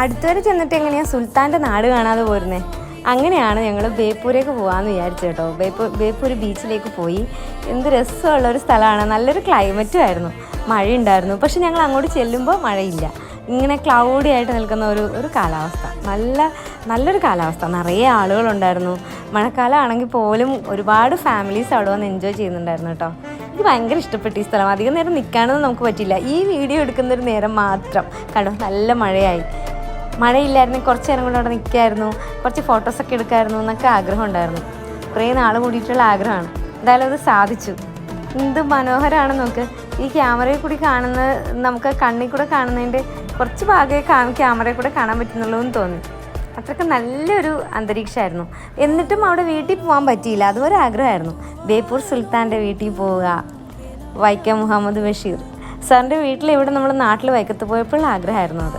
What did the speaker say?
അടുത്തുവരെ ചെന്നിട്ട് എങ്ങനെയാണ് സുൽത്താൻ്റെ നാട് കാണാതെ പോരുന്നത്. അങ്ങനെയാണ് ഞങ്ങൾ ബേപ്പൂരേക്ക് പോകാമെന്ന് വിചാരിച്ചു കേട്ടോ. ബേപ്പൂർ ബീച്ചിലേക്ക് പോയി. എന്ത് രസമുള്ളൊരു സ്ഥലമാണ്. നല്ലൊരു ക്ലൈമറ്റും ആയിരുന്നു, മഴയുണ്ടായിരുന്നു. പക്ഷെ ഞങ്ങൾ അങ്ങോട്ട് ചെല്ലുമ്പോൾ മഴയില്ല. ഇങ്ങനെ ക്ലൗഡി ആയിട്ട് നിൽക്കുന്ന ഒരു കാലാവസ്ഥ, നല്ലൊരു കാലാവസ്ഥ. നിറയെ ആളുകളുണ്ടായിരുന്നു. മഴക്കാലം ആണെങ്കിൽ പോലും ഒരുപാട് ഫാമിലീസ് അവിടെ വന്ന് എൻജോയ് ചെയ്യുന്നുണ്ടായിരുന്നു കേട്ടോ. എനിക്ക് ഭയങ്കര ഇഷ്ടപ്പെട്ടു ഈ സ്ഥലം. അധികം നേരം നിൽക്കാനൊന്നും നമുക്ക് പറ്റില്ല. ഈ വീഡിയോ എടുക്കുന്നൊരു നേരം മാത്രം കണ്ടോ, നല്ല മഴയായി. മഴയില്ലായിരുന്നെങ്കിൽ കുറച്ച് നേരം കൊണ്ട് അവിടെ നിൽക്കായിരുന്നു, കുറച്ച് ഫോട്ടോസൊക്കെ എടുക്കായിരുന്നു എന്നൊക്കെ ആഗ്രഹം ഉണ്ടായിരുന്നു. കുറേ നാൾ കൂടിയിട്ടുള്ള ആഗ്രഹമാണ്. എന്തായാലും അത് സാധിച്ചു. എന്ത് മനോഹരമാണ് നോക്ക്. ഈ ക്യാമറയിൽ കൂടി കാണുന്നത് നമുക്ക് കണ്ണിൽ കൂടെ കാണുന്നതിൻ്റെ കുറച്ച് ഭാഗമേ ക്യാമറയിൽ കൂടെ കാണാൻ പറ്റുന്നുള്ളൂ എന്ന് തോന്നി. അത്രയ്ക്ക് നല്ലൊരു അന്തരീക്ഷമായിരുന്നു. എന്നിട്ടും അവിടെ വീട്ടിൽ പോകാൻ പറ്റിയില്ല. അതൊരു ആഗ്രഹമായിരുന്നു. ബേപ്പൂർ സുൽത്താൻ്റെ വീട്ടിൽ പോവുക, വൈക്കം മുഹമ്മദ് ബഷീർ സാറിൻ്റെ വീട്ടിൽ ഇവിടെ നമ്മൾ നാട്ടിൽ വൈക്കത്ത് പോയപ്പോഴുള്ള ആഗ്രഹമായിരുന്നു അത്.